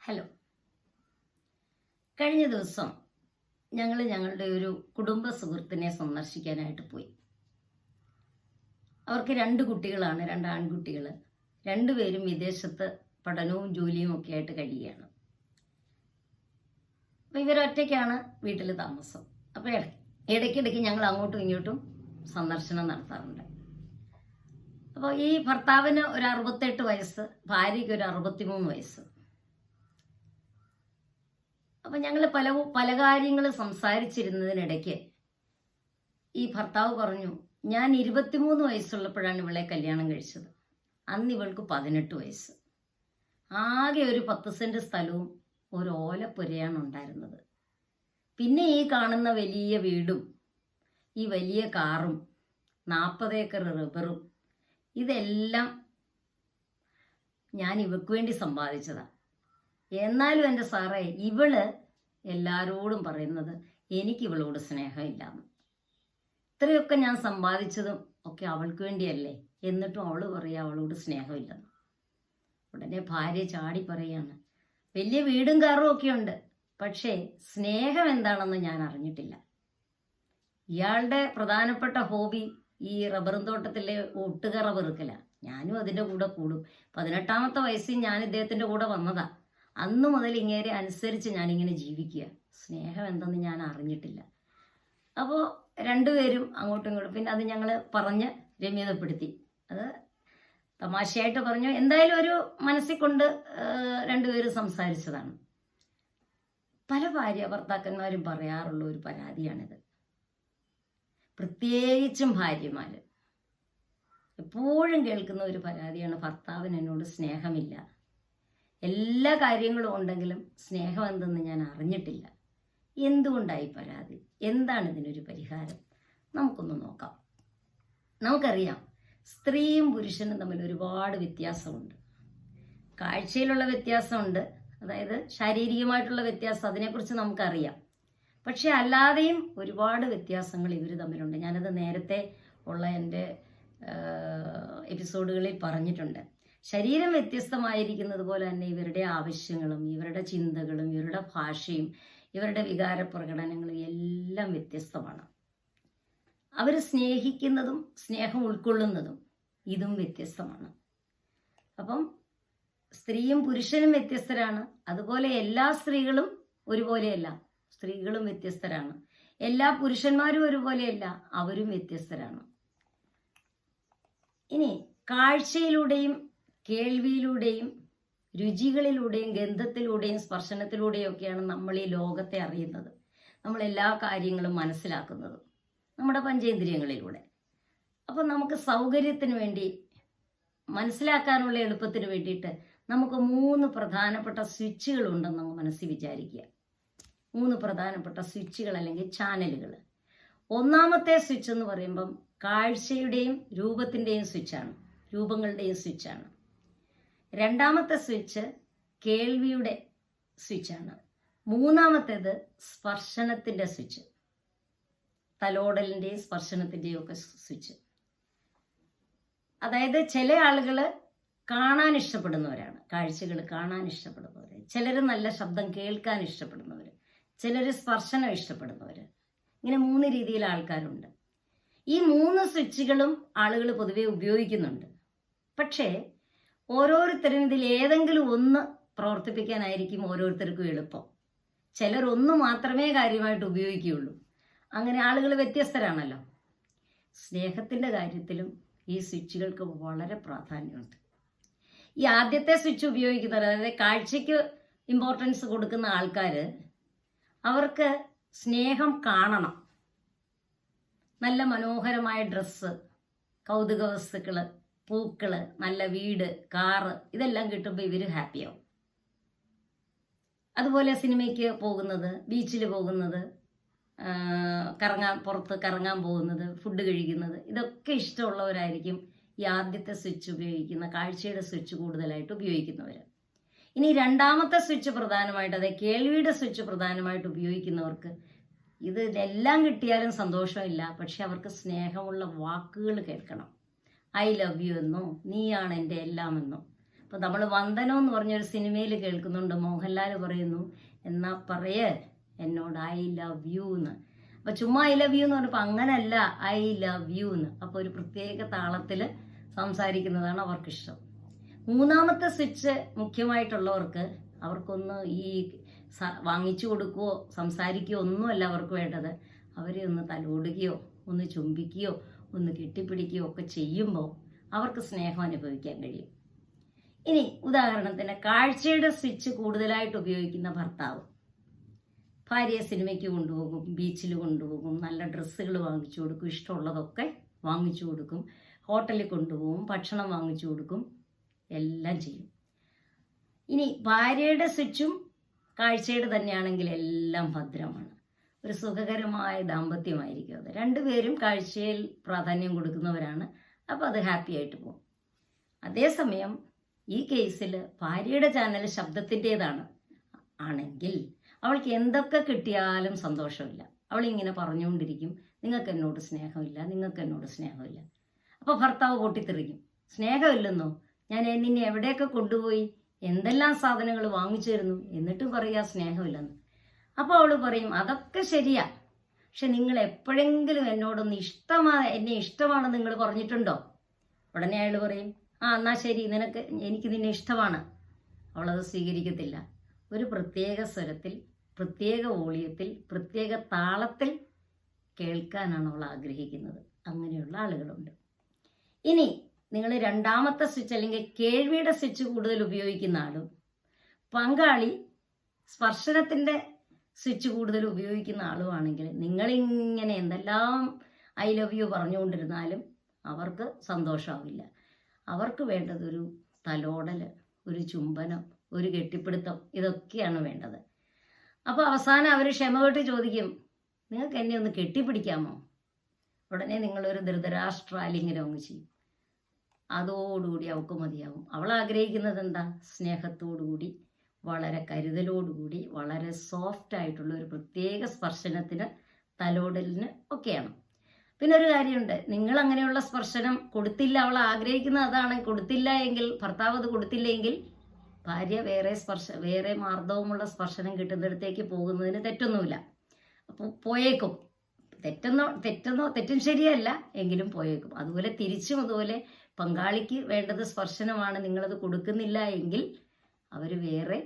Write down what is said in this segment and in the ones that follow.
Hello. കഴിഞ്ഞ ദിവസം ഞങ്ങളുടെ ഒരു കുടുംബ സുഹൃത്തിനെ സന്ദർശിക്കാനായിട്ട് പോയി. അവർക്ക് 2 കുട്ടികളാണ്, 2 ആൺകുട്ടികൾ. രണ്ടുപേരും വിദേശത്ത് പഠനവും ജോലിയും ഒക്കെ ആയിട്ട് കഴിയുകയാണ്. അപ്പോൾ ഇവരൊറ്റയ്ക്കാണ് വീട്ടിൽ താമസം. അപ്പോൾ ഇടയ്ക്കിടയ്ക്ക് ഞങ്ങൾ അങ്ങോട്ടും ഇങ്ങോട്ടും സന്ദർശനം നടത്താറുണ്ട്. അപ്പോൾ ഈ ഭർത്താവിന് ഒരു 68 വയസ്സ്, ഭാര്യയ്ക്ക് ഒരു 63 വയസ്സ്. അപ്പം ഞങ്ങൾ പല കാര്യങ്ങൾ സംസാരിച്ചിരുന്നതിനിടയ്ക്ക് ഈ ഭർത്താവ് പറഞ്ഞു, ഞാൻ 23 വയസ്സുള്ളപ്പോഴാണ് ഇവളെ കല്യാണം കഴിച്ചത്. അന്ന് ഇവൾക്ക് 18 വയസ്സ്. ആകെ ഒരു 10 സെന്റ് സ്ഥലവും ഒരു ഓലപ്പുരയാണ് ഉണ്ടായിരുന്നത്. പിന്നെ ഈ കാണുന്ന വലിയ വീടും ഈ വലിയ കാറും 40 ഏക്കർ റബ്ബറും ഇതെല്ലാം ഞാൻ ഇവക്ക് വേണ്ടി സമ്പാദിച്ചതാണ്. എന്നാലും എൻ്റെ സാറേ, ഇവള് എല്ലാവരോടും പറയുന്നത് എനിക്ക് ഇവളോട് സ്നേഹമില്ലാന്ന്. ഇത്രയൊക്കെ ഞാൻ സമ്പാദിച്ചതും ഒക്കെ അവൾക്ക് വേണ്ടിയല്ലേ, എന്നിട്ടും അവൾ പറയുക അവളോട് സ്നേഹമില്ലെന്ന്. ഉടനെ ഭാര്യ ചാടി പറയാണ്, വലിയ വീടും കാറും ഒക്കെ ഉണ്ട്, പക്ഷേ സ്നേഹം എന്താണെന്ന് ഞാൻ അറിഞ്ഞിട്ടില്ല. ഇയാളുടെ പ്രധാനപ്പെട്ട ഹോബി ഈ റബ്ബറും തോട്ടത്തിലെ ഒട്ടുക റബ്ബർ എടുക്കല. ഞാനും അതിൻ്റെ കൂടെ കൂടും. 18ാമത്തെ വയസ്സിൽ ഞാൻ ഇദ്ദേഹത്തിൻ്റെ കൂടെ വന്നതാ. അന്നു മുതൽ ഇങ്ങേരെ അനുസരിച്ച് ഞാനിങ്ങനെ ജീവിക്കുക. സ്നേഹം എന്തെന്ന് ഞാൻ അറിഞ്ഞിട്ടില്ല. അപ്പോൾ രണ്ടുപേരും അങ്ങോട്ടും ഇങ്ങോട്ടും, പിന്നെ അത് ഞങ്ങൾ പറഞ്ഞ് രമ്യതപ്പെടുത്തി. അത് തമാശയായിട്ട് പറഞ്ഞു. എന്തായാലും ഒരു മനസ്സിൽ കൊണ്ട് രണ്ടുപേരും സംസാരിച്ചതാണ്. പല ഭാര്യ ഭർത്താക്കന്മാരും പറയാറുള്ള ഒരു പരാതിയാണിത്. പ്രത്യേകിച്ചും ഭാര്യമാർ എപ്പോഴും കേൾക്കുന്ന ഒരു പരാതിയാണ്, ഭർത്താവിന് എന്നോട് സ്നേഹമില്ല. എല്ലാ കാര്യങ്ങളും ഉണ്ടെങ്കിലും സ്നേഹം എന്തെന്ന് ഞാൻ അറിഞ്ഞിട്ടില്ല. എന്തുകൊണ്ടായി പരാതി? എന്താണ് ഇതിനൊരു പരിഹാരം? നമുക്കൊന്ന് നോക്കാം. നമുക്കറിയാം, സ്ത്രീയും പുരുഷനും തമ്മിൽ ഒരുപാട് വ്യത്യാസമുണ്ട്. കാഴ്ചയിലുള്ള വ്യത്യാസമുണ്ട്, അതായത് ശാരീരികമായിട്ടുള്ള വ്യത്യാസം, അതിനെക്കുറിച്ച് നമുക്കറിയാം. പക്ഷെ അല്ലാതെയും ഒരുപാട് വ്യത്യാസങ്ങൾ ഇവർ തമ്മിലുണ്ട്. ഞാനത് നേരത്തെ ഉള്ള എൻ്റെ എപ്പിസോഡുകളിൽ പറഞ്ഞിട്ടുണ്ട്. ശരീരം വ്യത്യസ്തമായിരിക്കുന്നത് പോലെ തന്നെ ഇവരുടെ ആവശ്യങ്ങളും ഇവരുടെ ചിന്തകളും ഇവരുടെ ഭാഷയും ഇവരുടെ വികാര പ്രകടനങ്ങളും എല്ലാം വ്യത്യസ്തമാണ്. അവർ സ്നേഹിക്കുന്നതും സ്നേഹം ഉൾക്കൊള്ളുന്നതും ഇതും വ്യത്യസ്തമാണ്. അപ്പം സ്ത്രീയും പുരുഷനും വ്യത്യസ്തരാണ്. അതുപോലെ എല്ലാ സ്ത്രീകളും ഒരുപോലെയല്ല, സ്ത്രീകളും വ്യത്യസ്തരാണ്. എല്ലാ പുരുഷന്മാരും ഒരുപോലെയല്ല, അവരും വ്യത്യസ്തരാണ്. ഇനി കാഴ്ചയിലൂടെയും കേൾവിയിലൂടെയും രുചികളിലൂടെയും ഗന്ധത്തിലൂടെയും സ്പർശനത്തിലൂടെയും ഒക്കെയാണ് നമ്മൾ ഈ ലോകത്തെ അറിയുന്നത്. നമ്മൾ എല്ലാ കാര്യങ്ങളും മനസ്സിലാക്കുന്നത് നമ്മുടെ പഞ്ചേന്ദ്രിയങ്ങളിലൂടെ. അപ്പം നമുക്ക് സൗകര്യത്തിന് വേണ്ടി, മനസ്സിലാക്കാനുള്ള എളുപ്പത്തിന് വേണ്ടിയിട്ട് നമുക്ക് 3 പ്രധാനപ്പെട്ട സ്വിച്ചുകളുണ്ടെന്ന് നമ്മൾ മനസ്സിൽ വിചാരിക്കുക. 3 പ്രധാനപ്പെട്ട സ്വിച്ചുകൾ അല്ലെങ്കിൽ ചാനലുകൾ. ഒന്നാമത്തെ സ്വിച്ച് എന്ന് പറയുമ്പം കാഴ്ചയുടെയും രൂപത്തിൻ്റെയും സ്വിച്ചാണ്, രൂപങ്ങളുടെയും സ്വിച്ചാണ്. രണ്ടാമത്തെ സ്വിച്ച് കേൾവിയുടെ സ്വിച്ചാണ്. മൂന്നാമത്തേത് സ്പർശനത്തിൻ്റെ സ്വിച്ച്, തലോടലിൻ്റെയും സ്പർശനത്തിൻ്റെയും ഒക്കെ സ്വിച്ച്. അതായത് ചില ആളുകൾ കാണാൻ ഇഷ്ടപ്പെടുന്നവരാണ്, കാഴ്ചകൾ കാണാൻ ഇഷ്ടപ്പെടുന്നവർ. ചിലർ നല്ല ശബ്ദം കേൾക്കാൻ ഇഷ്ടപ്പെടുന്നവർ, ചിലർ സ്പർശനം ഇഷ്ടപ്പെടുന്നവർ. ഇങ്ങനെ 3 രീതിയിൽ ആൾക്കാരുണ്ട്. ഈ 3 സ്വിച്ചുകളും ആളുകൾ പൊതുവെ ഉപയോഗിക്കുന്നുണ്ട്. പക്ഷേ ഓരോരുത്തരും ഇതിൽ ഏതെങ്കിലും ഒന്ന് പ്രവർത്തിപ്പിക്കാനായിരിക്കും ഓരോരുത്തർക്കും എളുപ്പം. ചിലർ ഒന്ന് മാത്രമേ കാര്യമായിട്ട് ഉപയോഗിക്കുകയുള്ളൂ. അങ്ങനെ ആളുകൾ വ്യത്യസ്തരാണല്ലോ. സ്നേഹത്തിൻ്റെ കാര്യത്തിലും ഈ സ്വിച്ചുകൾക്ക് വളരെ പ്രാധാന്യമുണ്ട്. ഈ ആദ്യത്തെ സ്വിച്ച് ഉപയോഗിക്കുന്നവർ, അതായത് കാഴ്ചയ്ക്ക് ഇമ്പോർട്ടൻസ് കൊടുക്കുന്ന ആൾക്കാർ, അവർക്ക് സ്നേഹം കാണണം. നല്ല മനോഹരമായ ഡ്രസ്സ്, കൗതുക വസ്തുക്കൾ, പൂക്കൾ, നല്ല വീട്, കാറ്, ഇതെല്ലാം കിട്ടുമ്പോൾ ഇവർ ഹാപ്പിയാവും. അതുപോലെ സിനിമയ്ക്ക് പോകുന്നത്, ബീച്ചിൽ പോകുന്നത്, പുറത്ത് കറങ്ങാൻ പോകുന്നത്, ഫുഡ് കഴിക്കുന്നത്, ഇതൊക്കെ ഇഷ്ടമുള്ളവരായിരിക്കും ഈ ആദ്യത്തെ സ്വിച്ച് ഉപയോഗിക്കുന്ന, കാഴ്ചയുടെ സ്വിച്ച് കൂടുതലായിട്ട് ഉപയോഗിക്കുന്നവർ. ഇനി രണ്ടാമത്തെ സ്വിച്ച് പ്രധാനമായിട്ട്, അതായത് കേൾവിയുടെ സ്വിച്ച് പ്രധാനമായിട്ട് ഉപയോഗിക്കുന്നവർക്ക് ഇതെല്ലാം കിട്ടിയാലും സന്തോഷമില്ല. പക്ഷെ അവർക്ക് സ്നേഹമുള്ള വാക്കുകൾ കേൾക്കണം. ഐ ലവ് യു എന്നോ നീയാണ് എൻ്റെ എല്ലാം എന്നോ. അപ്പോൾ നമ്മൾ വന്ദനം എന്ന് പറഞ്ഞൊരു സിനിമയിൽ കേൾക്കുന്നുണ്ട്, മോഹൻലാൽ പറയുന്നു, എന്നാ പറയേ എന്നോട് ഐ ലവ് യു എന്ന്. അപ്പോൾ ചുമ്മാ ഐ ലവ് യു എന്ന് പറഞ്ഞപ്പോൾ അങ്ങനല്ല, ഐ ലവ് യു എന്ന്. അപ്പോൾ ഒരു പ്രത്യേക താളത്തിൽ സംസാരിക്കുന്നതാണ് അവർക്കിഷ്ടം. മൂന്നാമത്തെ സ്വിച്ച് മുഖ്യമായിട്ടുള്ളവർക്ക്, അവർക്കൊന്ന് ഈ വാങ്ങിച്ചു കൊടുക്കുകയോ സംസാരിക്കുകയോ ഒന്നുമല്ല അവർക്ക് വേണ്ടത്. അവരെ ഒന്ന് തലോടുകയോ ഒന്ന് ചുംബിക്കുകയോ ഒന്ന് കെട്ടിപ്പിടിക്കുകയോ ഒക്കെ ചെയ്യുമ്പോൾ അവർക്ക് സ്നേഹം അനുഭവിക്കാൻ കഴിയും. ഇനി ഉദാഹരണത്തിന് കാഴ്ചയുടെ സ്വിച്ച് കൂടുതലായിട്ട് ഉപയോഗിക്കുന്ന ഭർത്താവ് ഭാര്യയെ സിനിമയ്ക്ക് കൊണ്ടുപോകും, ബീച്ചിൽ കൊണ്ടുപോകും, നല്ല ഡ്രസ്സുകൾ വാങ്ങിച്ചു കൊടുക്കും, ഇഷ്ടമുള്ളതൊക്കെ വാങ്ങിച്ചു കൊടുക്കും, ഹോട്ടലിൽ കൊണ്ടുപോകും, ഭക്ഷണം വാങ്ങിച്ചു കൊടുക്കും, എല്ലാം ചെയ്യും. ഇനി ഭാര്യയുടെ സ്വിച്ചും കാഴ്ചയുടെ തന്നെയാണെങ്കിൽ എല്ലാം ഭദ്രമാണ്. ഒരു സുഖകരമായ ദാമ്പത്യമായിരിക്കും അത്. രണ്ടുപേരും കാഴ്ചയിൽ പ്രാധാന്യം കൊടുക്കുന്നവരാണ്. അപ്പോൾ അത് ഹാപ്പി ആയിട്ട് പോകും. അതേസമയം ഈ കേസിൽ ഭാര്യയുടെ ചാനൽ ശബ്ദത്തിൻ്റേതാണ് ആണെങ്കിൽ അവൾക്ക് എന്തൊക്കെ കിട്ടിയാലും സന്തോഷമില്ല. അവളിങ്ങനെ പറഞ്ഞുകൊണ്ടിരിക്കും, നിങ്ങൾക്ക് എന്നോട് സ്നേഹമില്ല, നിങ്ങൾക്ക് എന്നോട് സ്നേഹമില്ല. അപ്പോൾ ഭർത്താവ് പൊട്ടിത്തെറിക്കും, സ്നേഹമില്ലെന്നോ, ഞാൻ നിന്നെ എവിടെയൊക്കെ കൊണ്ടുപോയി, എന്തെല്ലാം സാധനങ്ങൾ വാങ്ങിച്ചു തരുന്നു, എന്നിട്ടും പറയുക സ്നേഹമില്ലെന്ന്. അപ്പോൾ അവൾ പറയും, അതൊക്കെ ശരിയാ, പക്ഷെ നിങ്ങൾ എപ്പോഴെങ്കിലും എന്നോടൊന്ന് എന്നെ ഇഷ്ടമാണെന്ന് നിങ്ങൾ പറഞ്ഞിട്ടുണ്ടോ? ഉടനെ അയാൾ പറയും, എന്നാൽ ശരി, എനിക്ക് നിന്നെ ഇഷ്ടമാണ്. അവളത് സ്വീകരിക്കത്തില്ല. ഒരു പ്രത്യേക സ്വരത്തിൽ, പ്രത്യേക വോളിയത്തിൽ, പ്രത്യേക താളത്തിൽ കേൾക്കാനാണ് അവൾ ആഗ്രഹിക്കുന്നത്. അങ്ങനെയുള്ള ആളുകളുണ്ട്. ഇനി നിങ്ങൾ രണ്ടാമത്തെ സ്വിച്ച് അല്ലെങ്കിൽ കേൾവിയുടെ സ്വിച്ച് കൂടുതൽ ഉപയോഗിക്കുന്ന ആളും പങ്കാളി സ്പർശനത്തിൻ്റെ സ്വിച്ച് കൂടുതൽ ഉപയോഗിക്കുന്ന ആളുമാണെങ്കിൽ നിങ്ങളിങ്ങനെ എന്തെല്ലാം ഐ ലവ് യു പറഞ്ഞുകൊണ്ടിരുന്നാലും അവർക്ക് സന്തോഷമാവില്ല. അവർക്ക് വേണ്ടത് ഒരു തലോടൽ, ഒരു ചുംബനം, ഒരു കെട്ടിപ്പിടുത്തം, ഇതൊക്കെയാണ് വേണ്ടത്. അപ്പോൾ അവസാനം അവർ ക്ഷമകെട്ട് ചോദിക്കും, നിങ്ങൾക്ക് എന്നെ ഒന്ന് കെട്ടിപ്പിടിക്കാമോ? ഉടനെ നിങ്ങളൊരു ധൃതരാഷ്ട്രാലിംഗനം അങ്ങ് ചെയ്യും. അതോടുകൂടി അവൾക്ക് മതിയാവും. അവൾ ആഗ്രഹിക്കുന്നത് എന്താ? സ്നേഹത്തോടുകൂടി, വളരെ കരുതലോടുകൂടി, വളരെ സോഫ്റ്റ് ആയിട്ടുള്ള ഒരു പ്രത്യേക സ്പർശനത്തിന്, തലോടലിന് ഒക്കെയാണ്. പിന്നെ ഒരു കാര്യമുണ്ട്, നിങ്ങൾ അങ്ങനെയുള്ള സ്പർശനം കൊടുത്തില്ല, അവൾ ആഗ്രഹിക്കുന്നത് അതാണ്, കൊടുത്തില്ല എങ്കിൽ, ഭർത്താവ് അത് കൊടുത്തില്ലെങ്കിൽ ഭാര്യ വേറെ മാർദ്ദവമുള്ള സ്പർശനം കിട്ടുന്നിടത്തേക്ക് പോകുന്നതിന് തെറ്റൊന്നുമില്ല. അപ്പോൾ പോയേക്കും. തെറ്റും ശരിയല്ല, എങ്കിലും പോയേക്കും. അതുപോലെ തിരിച്ചും അതുപോലെ പങ്കാളിക്ക് വേണ്ടത് സ്പർശനമാണ്, നിങ്ങളത് കൊടുക്കുന്നില്ല എങ്കിൽ അവർ വേറെ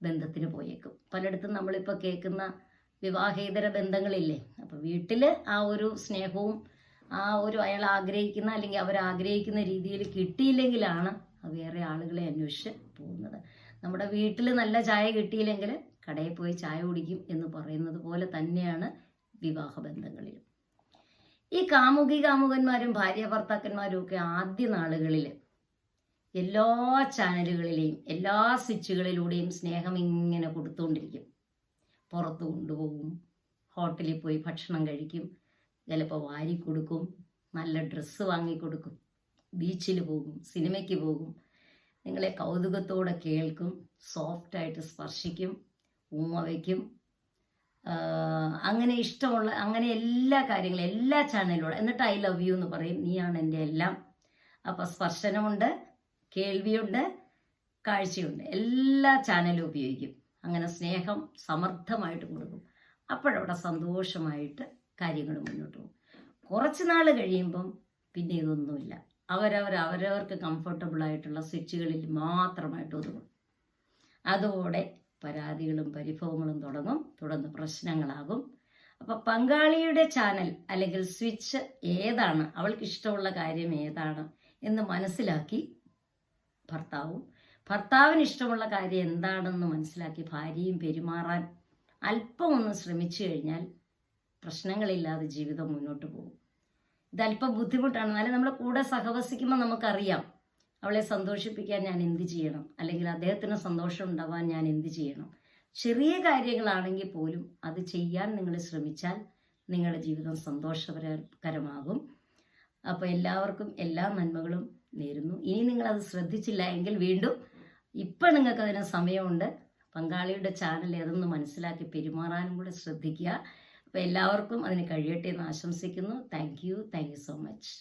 ബന്ധത്തിന് പോയേക്കും. പലയിടത്തും നമ്മളിപ്പോൾ കേൾക്കുന്ന വിവാഹേതര ബന്ധങ്ങളില്ലേ, അപ്പോൾ വീട്ടിൽ ആ ഒരു സ്നേഹവും ആ ഒരു അയാൾ ആഗ്രഹിക്കുന്ന അല്ലെങ്കിൽ അവരാഗ്രഹിക്കുന്ന രീതിയിൽ കിട്ടിയില്ലെങ്കിലാണ് വേറെ ആളുകളെ അന്വേഷിച്ച് പോകുന്നത്. നമ്മുടെ വീട്ടിൽ നല്ല ചായ കിട്ടിയില്ലെങ്കിൽ കടയിൽ പോയി ചായ കുടിക്കും എന്ന് പറയുന്നത് പോലെ തന്നെയാണ് വിവാഹ ബന്ധങ്ങളിലും. ഈ കാമുകന്മാരും ഭാര്യ ഭർത്താക്കന്മാരും ഒക്കെ ആദ്യ നാളുകളിൽ എല്ലാ ചാനലുകളിലെയും എല്ലാ സ്വിച്ചുകളിലൂടെയും സ്നേഹം ഇങ്ങനെ കൊടുത്തുകൊണ്ടിരിക്കും. പുറത്ത് കൊണ്ടുപോകും, ഹോട്ടലിൽ പോയി ഭക്ഷണം കഴിക്കും, ചിലപ്പോൾ വാരി കൊടുക്കും, നല്ല ഡ്രസ്സ് വാങ്ങിക്കൊടുക്കും, ബീച്ചിൽ പോകും, സിനിമയ്ക്ക് പോകും, നിങ്ങളെ കൗതുകത്തോടെ കേൾക്കും, സോഫ്റ്റായിട്ട് സ്പർശിക്കും, ഉമ്മ വയ്ക്കും, അങ്ങനെ ഇഷ്ടമുള്ള അങ്ങനെ എല്ലാ കാര്യങ്ങളും എല്ലാ ചാനലിലൂടെ. എന്നിട്ട് ഐ ലവ് യു എന്ന് പറയും, നീയാണ് എൻ്റെ എല്ലാം. അപ്പോൾ സ്പർശനമുണ്ട്, കേൾവിയുണ്ട്, കാഴ്ചയുണ്ട്, എല്ലാ ചാനലും ഉപയോഗിക്കും. അങ്ങനെ സ്നേഹം സമർത്ഥമായിട്ട് കൊടുക്കും. അപ്പോഴവിടെ സന്തോഷമായിട്ട് കാര്യങ്ങൾ മുന്നോട്ട് പോകും. കുറച്ച് നാൾ കഴിയുമ്പം പിന്നെ ഇതൊന്നുമില്ല. അവരവർക്ക് കംഫർട്ടബിൾ ആയിട്ടുള്ള സ്വിച്ചുകളിൽ മാത്രമായിട്ട് ഒതുങ്ങും. അതോടെ പരാതികളും പരിഭവങ്ങളും തുടർന്ന് പ്രശ്നങ്ങളാകും. അപ്പോൾ പങ്കാളിയുടെ ചാനൽ അല്ലെങ്കിൽ സ്വിച്ച് ഏതാണ്, അവൾക്ക് ഇഷ്ടമുള്ള കാര്യം ഏതാണ് എന്ന് മനസ്സിലാക്കി ഭർത്താവിന് ഇഷ്ടമുള്ള കാര്യം എന്താണെന്ന് മനസ്സിലാക്കി ഭാര്യയും പെരുമാറാൻ അല്പം ഒന്ന് ശ്രമിച്ചു കഴിഞ്ഞാൽ പ്രശ്നങ്ങളില്ലാതെ ജീവിതം മുന്നോട്ട് പോകും. ഇതല്പം ബുദ്ധിമുട്ടാണ്. എന്നാലും നമ്മൾ കൂടെ സഹവസിക്കുമ്പോൾ നമുക്കറിയാം അവളെ സന്തോഷിപ്പിക്കാൻ ഞാൻ എന്ത് ചെയ്യണം, അല്ലെങ്കിൽ അദ്ദേഹത്തിന് സന്തോഷം ഉണ്ടാവാൻ ഞാൻ എന്ത് ചെയ്യണം. ചെറിയ കാര്യങ്ങളാണെങ്കിൽ പോലും അത് ചെയ്യാൻ നിങ്ങൾ ശ്രമിച്ചാൽ നിങ്ങളുടെ ജീവിതം സന്തോഷകരമാകും. അപ്പോൾ എല്ലാവർക്കും എല്ലാ നന്മകളും നേരുന്നു. ഇനി നിങ്ങളത് ശ്രദ്ധിച്ചില്ല എങ്കിൽ വീണ്ടും ഇപ്പം നിങ്ങൾക്കതിന് സമയമുണ്ട്. പങ്കാളിയുടെ ചാനൽ ഏതെന്ന് മനസ്സിലാക്കി പെരുമാറാനും കൂടെ ശ്രദ്ധിക്കുക. അപ്പോൾ എല്ലാവർക്കും അതിന് കഴിയട്ടെ എന്ന് ആശംസിക്കുന്നു. Thank you so much.